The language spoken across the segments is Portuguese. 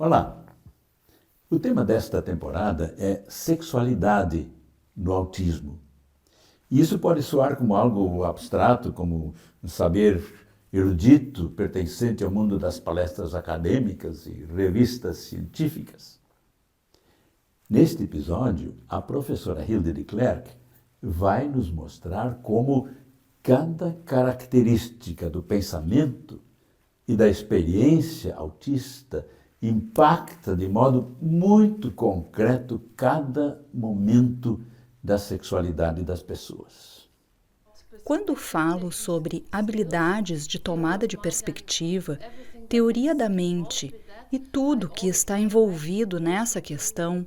Olá! O tema desta temporada é sexualidade no autismo. E isso pode soar como algo abstrato, como um saber erudito pertencente ao mundo das palestras acadêmicas e revistas científicas. Neste episódio, a professora Hilde de Klerk vai nos mostrar como cada característica do pensamento e da experiência autista impacta de modo muito concreto cada momento da sexualidade das pessoas. Quando falo sobre habilidades de tomada de perspectiva, teoria da mente e tudo que está envolvido nessa questão,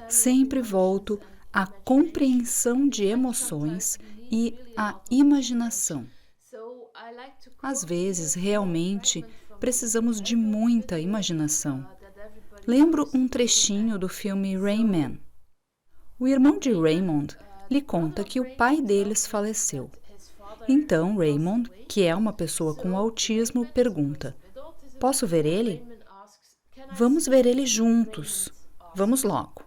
sempre volto à compreensão de emoções e à imaginação. Às vezes, realmente, precisamos de muita imaginação. Lembro um trechinho do filme Rain Man. O irmão de Raymond lhe conta que o pai deles faleceu. Então, Raymond, que é uma pessoa com autismo, pergunta: "Posso ver ele?" "Vamos ver ele juntos. Vamos logo."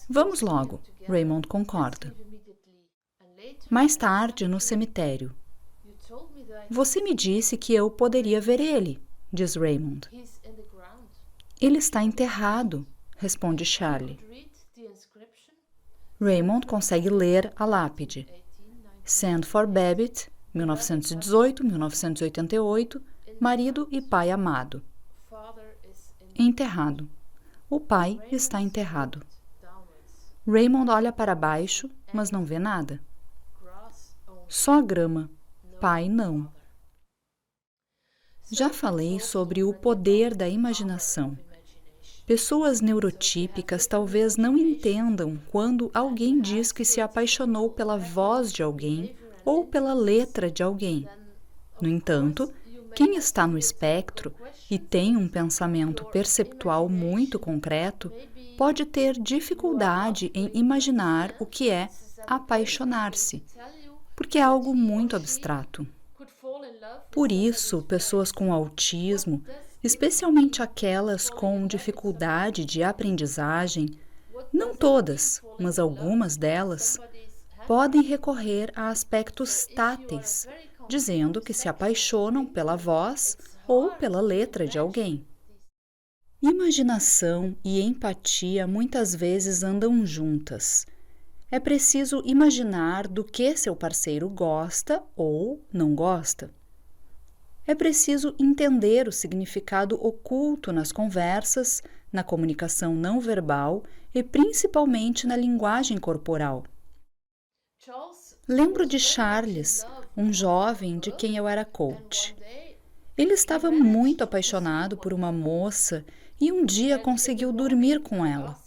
"Vamos logo," Raymond concorda. Mais tarde, no cemitério. "Você me disse que eu poderia ver ele," diz Raymond. "Ele está enterrado," responde Charlie. Raymond consegue ler a lápide. Send for Babbitt, 1918-1988, marido e pai amado. Enterrado. O pai está enterrado. Raymond olha para baixo, mas não vê nada. Só grama. Pai não. Já falei sobre o poder da imaginação. Pessoas neurotípicas talvez não entendam quando alguém diz que se apaixonou pela voz de alguém ou pela letra de alguém. No entanto, quem está no espectro e tem um pensamento perceptual muito concreto pode ter dificuldade em imaginar o que é apaixonar-se, porque é algo muito abstrato. Por isso, pessoas com autismo, especialmente aquelas com dificuldade de aprendizagem, não todas, mas algumas delas, podem recorrer a aspectos táteis, dizendo que se apaixonam pela voz ou pela letra de alguém. Imaginação e empatia muitas vezes andam juntas. É preciso imaginar do que seu parceiro gosta ou não gosta. É preciso entender o significado oculto nas conversas, na comunicação não verbal e principalmente na linguagem corporal. Lembro de Charles, um jovem de quem eu era coach. Ele estava muito apaixonado por uma moça e um dia conseguiu dormir com ela.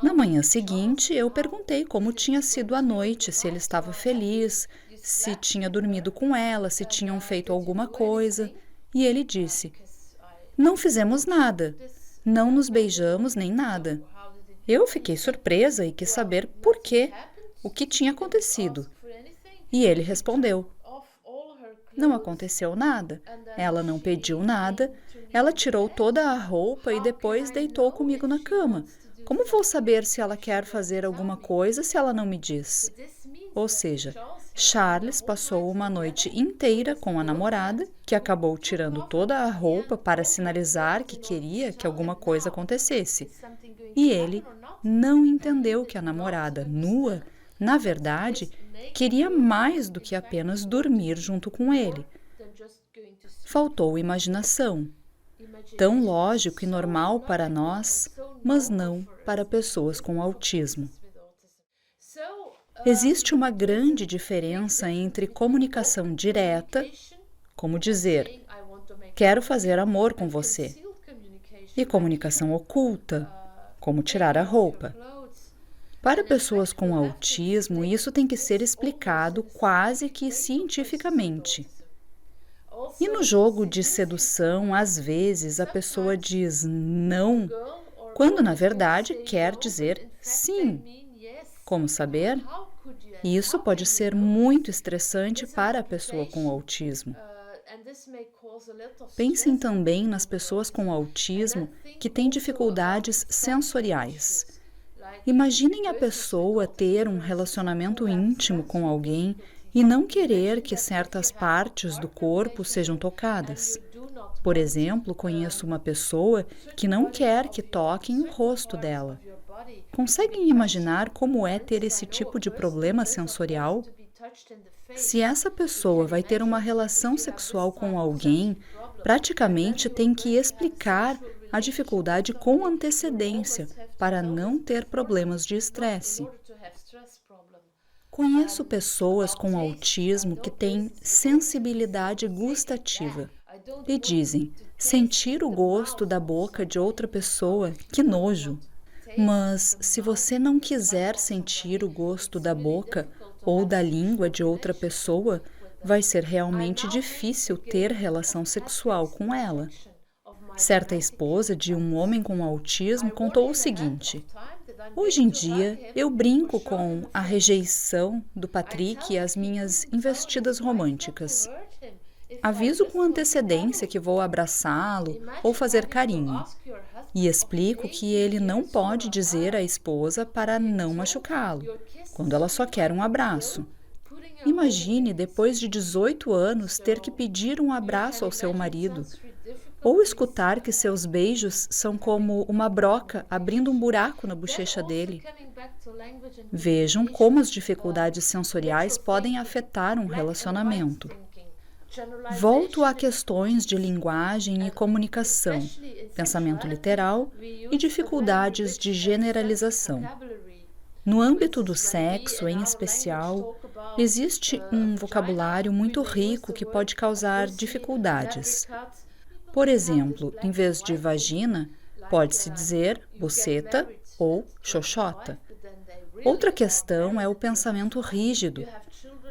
Na manhã seguinte, eu perguntei como tinha sido a noite, se ele estava feliz, se tinha dormido com ela, se tinham feito alguma coisa. E ele disse: "Não fizemos nada, não nos beijamos nem nada." Eu fiquei surpresa e quis saber por quê, o que tinha acontecido. E ele respondeu: "Não aconteceu nada, ela não pediu nada, ela tirou toda a roupa e depois deitou comigo na cama. Como vou saber se ela quer fazer alguma coisa se ela não me diz?" Ou seja, Charles passou uma noite inteira com a namorada, que acabou tirando toda a roupa para sinalizar que queria que alguma coisa acontecesse. E ele não entendeu que a namorada, nua, na verdade, queria mais do que apenas dormir junto com ele. Faltou imaginação. Tão lógico e normal para nós, mas não para pessoas com autismo. Existe uma grande diferença entre comunicação direta, como dizer, "quero fazer amor com você", e comunicação oculta, como tirar a roupa. Para pessoas com autismo, isso tem que ser explicado quase que cientificamente. E no jogo de sedução, às vezes, a pessoa diz não, quando na verdade quer dizer sim. Como saber? Isso pode ser muito estressante para a pessoa com autismo. Pensem também nas pessoas com autismo que têm dificuldades sensoriais. Imaginem a pessoa ter um relacionamento íntimo com alguém e não querer que certas partes do corpo sejam tocadas. Por exemplo, conheço uma pessoa que não quer que toquem o rosto dela. Conseguem imaginar como é ter esse tipo de problema sensorial? Se essa pessoa vai ter uma relação sexual com alguém, praticamente tem que explicar a dificuldade com antecedência para não ter problemas de estresse. Conheço pessoas com autismo que têm sensibilidade gustativa e dizem: sentir o gosto da boca de outra pessoa, que nojo. Mas se você não quiser sentir o gosto da boca ou da língua de outra pessoa, vai ser realmente difícil ter relação sexual com ela. Certa esposa de um homem com autismo contou o seguinte: hoje em dia, eu brinco com a rejeição do Patrick e as minhas investidas românticas. Aviso com antecedência que vou abraçá-lo ou fazer carinho. E explico que ele não pode dizer à esposa para não machucá-lo, quando ela só quer um abraço. Imagine, depois de 18 anos, ter que pedir um abraço ao seu marido, ou escutar que seus beijos são como uma broca abrindo um buraco na bochecha dele. Vejam como as dificuldades sensoriais podem afetar um relacionamento. Volto a questões de linguagem e comunicação, pensamento literal e dificuldades de generalização. No âmbito do sexo, em especial, existe um vocabulário muito rico que pode causar dificuldades. Por exemplo, em vez de vagina, pode-se dizer buceta ou xoxota. Outra questão é o pensamento rígido.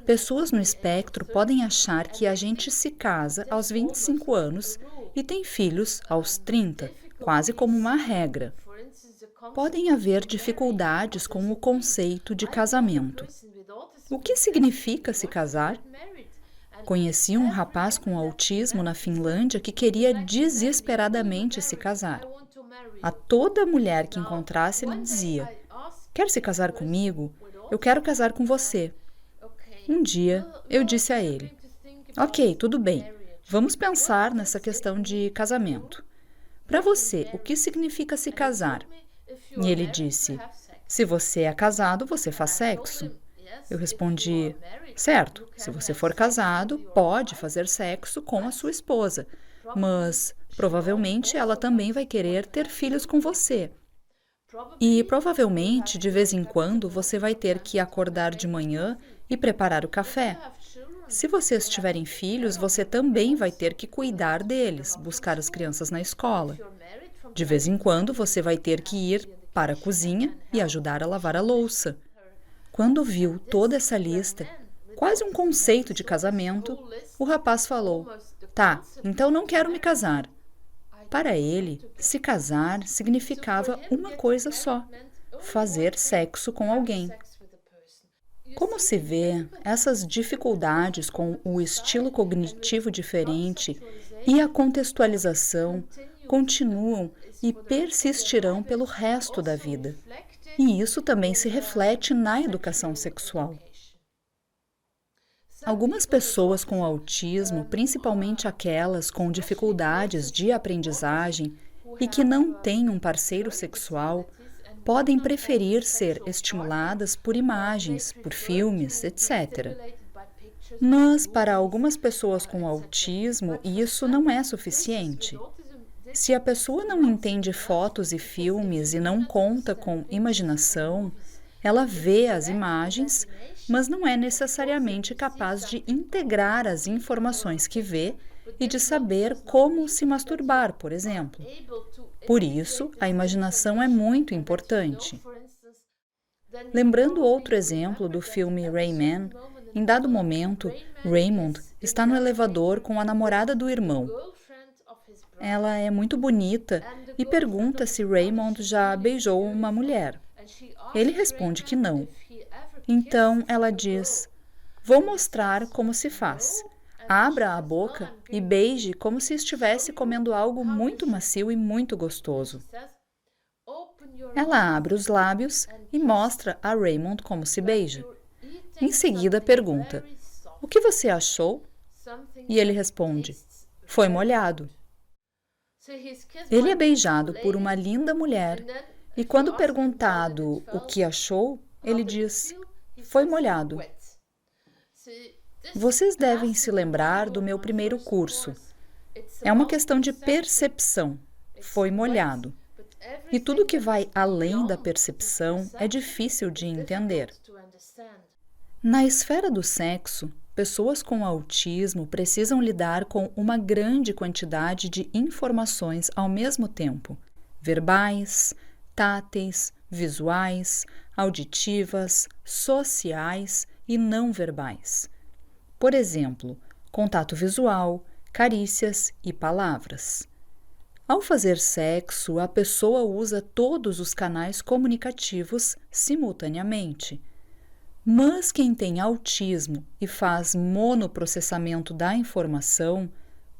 Pessoas no espectro podem achar que a gente se casa aos 25 anos e tem filhos aos 30, quase como uma regra. Podem haver dificuldades com o conceito de casamento. O que significa se casar? Conheci um rapaz com autismo na Finlândia que queria desesperadamente se casar. A toda mulher que encontrasse, ele dizia: quer se casar comigo? Eu quero casar com você. Um dia, eu disse a ele: ok, tudo bem, vamos pensar nessa questão de casamento. Para você, o que significa se casar? E ele disse: se você é casado, você faz sexo. Eu respondi: certo, se você for casado, pode fazer sexo com a sua esposa, mas provavelmente ela também vai querer ter filhos com você. E provavelmente, de vez em quando, você vai ter que acordar de manhã e preparar o café. Se vocês tiverem filhos, você também vai ter que cuidar deles, buscar as crianças na escola. De vez em quando, você vai ter que ir para a cozinha e ajudar a lavar a louça. Quando viu toda essa lista, quase um conceito de casamento, o rapaz falou: tá, então não quero me casar. Para ele, se casar significava uma coisa só: fazer sexo com alguém. Como se vê, essas dificuldades com o estilo cognitivo diferente e a contextualização continuam e persistirão pelo resto da vida. E isso também se reflete na educação sexual. Algumas pessoas com autismo, principalmente aquelas com dificuldades de aprendizagem e que não têm um parceiro sexual, podem preferir ser estimuladas por imagens, por filmes, etc. Mas, para algumas pessoas com autismo, isso não é suficiente. Se a pessoa não entende fotos e filmes e não conta com imaginação, ela vê as imagens, mas não é necessariamente capaz de integrar as informações que vê e de saber como se masturbar, por exemplo. Por isso, a imaginação é muito importante. Lembrando outro exemplo do filme Rayman, em dado momento, Raymond está no elevador com a namorada do irmão. Ela é muito bonita e pergunta se Raymond já beijou uma mulher. Ele responde que não. Então ela diz: vou mostrar como se faz. Abra a boca e beije como se estivesse comendo algo muito macio e muito gostoso. Ela abre os lábios e mostra a Raymond como se beija. Em seguida pergunta: "O que você achou?" E ele responde: "Foi molhado." Ele é beijado por uma linda mulher e quando perguntado o que achou, ele diz: "Foi molhado." Vocês devem se lembrar do meu primeiro curso. É uma questão de percepção. Foi molhado. E tudo que vai além da percepção é difícil de entender. Na esfera do sexo, pessoas com autismo precisam lidar com uma grande quantidade de informações ao mesmo tempo: verbais, táteis, visuais, auditivas, sociais e não verbais. Por exemplo, contato visual, carícias e palavras. Ao fazer sexo, a pessoa usa todos os canais comunicativos simultaneamente. Mas quem tem autismo e faz monoprocessamento da informação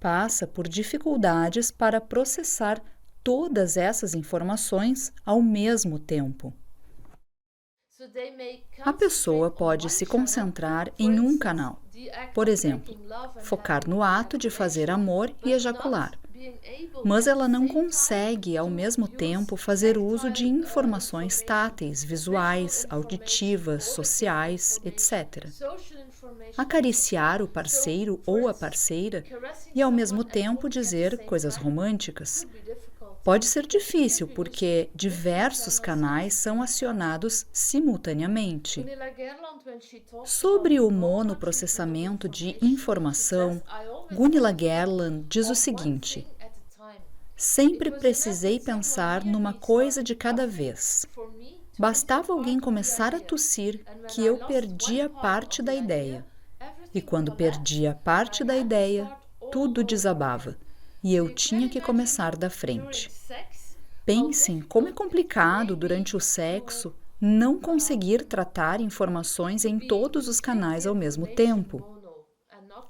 passa por dificuldades para processar todas essas informações ao mesmo tempo. A pessoa pode se concentrar em um canal, por exemplo, focar no ato de fazer amor e ejacular. Mas ela não consegue, ao mesmo tempo, fazer uso de informações táteis, visuais, auditivas, sociais, etc. Acariciar o parceiro ou a parceira e, ao mesmo tempo, dizer coisas românticas. Pode ser difícil porque diversos canais são acionados simultaneamente. Sobre o monoprocessamento de informação, Gunilla Gerland diz o seguinte: "Sempre precisei pensar numa coisa de cada vez. Bastava alguém começar a tossir que eu perdia parte da ideia. E quando perdia parte da ideia, tudo desabava. E eu tinha que começar da frente." Pensem como é complicado durante o sexo não conseguir tratar informações em todos os canais ao mesmo tempo.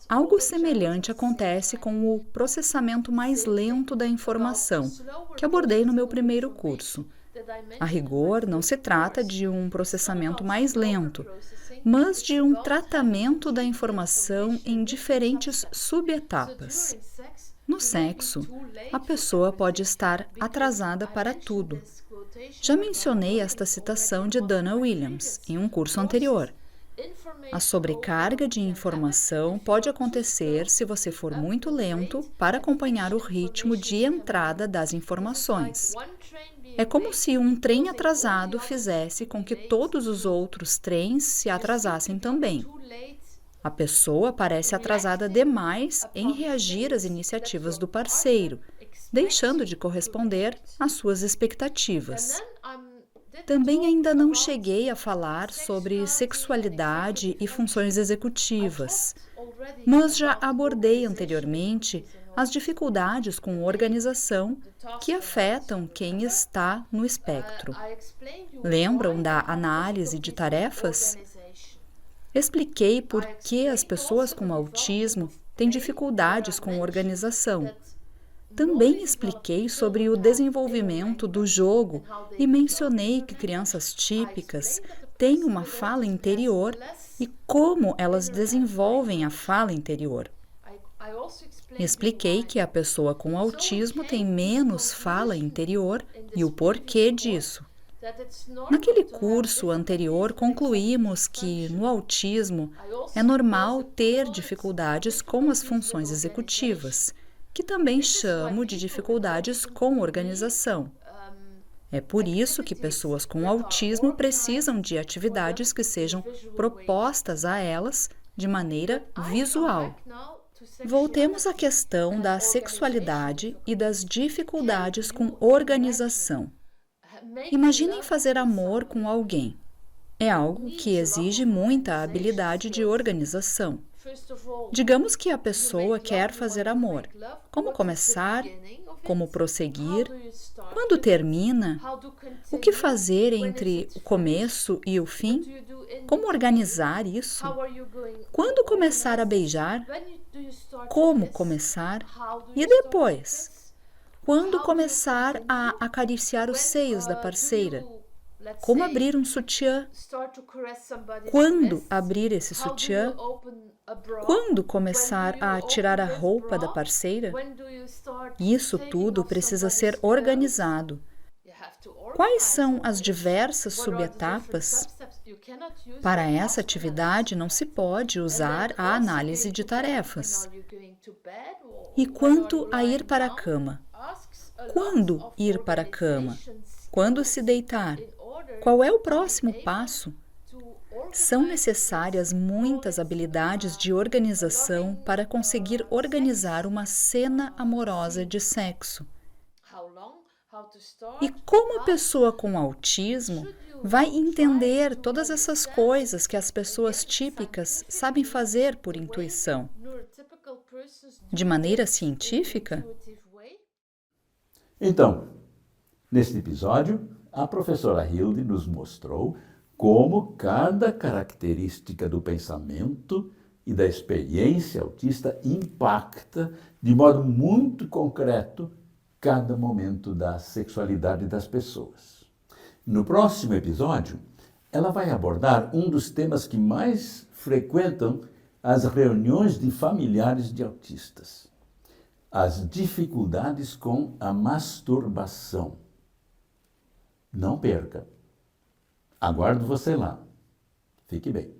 Algo semelhante acontece com o processamento mais lento da informação, que abordei no meu primeiro curso. A rigor, não se trata de um processamento mais lento, mas de um tratamento da informação em diferentes subetapas. No sexo, a pessoa pode estar atrasada para tudo. Já mencionei esta citação de Dana Williams em um curso anterior. A sobrecarga de informação pode acontecer se você for muito lento para acompanhar o ritmo de entrada das informações. É como se um trem atrasado fizesse com que todos os outros trens se atrasassem também. A pessoa parece atrasada demais em reagir às iniciativas do parceiro, deixando de corresponder às suas expectativas. Também ainda não cheguei a falar sobre sexualidade e funções executivas, mas já abordei anteriormente as dificuldades com organização que afetam quem está no espectro. Lembram da análise de tarefas? Expliquei por que as pessoas com autismo têm dificuldades com organização. Também expliquei sobre o desenvolvimento do jogo e mencionei que crianças típicas têm uma fala interior e como elas desenvolvem a fala interior. Expliquei que a pessoa com autismo tem menos fala interior e o porquê disso. Naquele curso anterior, concluímos que, no autismo, é normal ter dificuldades com as funções executivas, que também chamo de dificuldades com organização. É por isso que pessoas com autismo precisam de atividades que sejam propostas a elas de maneira visual. Voltemos à questão da sexualidade e das dificuldades com organização. Imaginem fazer amor com alguém. É algo que exige muita habilidade de organização. Digamos que a pessoa quer fazer amor. Como começar? como prosseguir, quando termina, o que fazer entre o começo e o fim, como organizar isso, quando começar a beijar, como começar e depois, quando começar a acariciar os seios da parceira, como abrir um sutiã, quando abrir esse sutiã, quando começar a tirar a roupa da parceira. Isso tudo precisa ser organizado. Quais são as diversas subetapas? Para essa atividade não se pode usar a análise de tarefas. E quanto a ir para a cama? Quando ir para a cama? Quando se deitar? Qual é o próximo passo? São necessárias muitas habilidades de organização para conseguir organizar uma cena amorosa de sexo. E como a pessoa com autismo vai entender todas essas coisas que as pessoas típicas sabem fazer por intuição? De maneira científica? Então, neste episódio, a professora Hilde nos mostrou como cada característica do pensamento e da experiência autista impacta de modo muito concreto cada momento da sexualidade das pessoas. No próximo episódio, ela vai abordar um dos temas que mais frequentam as reuniões de familiares de autistas: as dificuldades com a masturbação. Não perca! Aguardo você lá. Fique bem.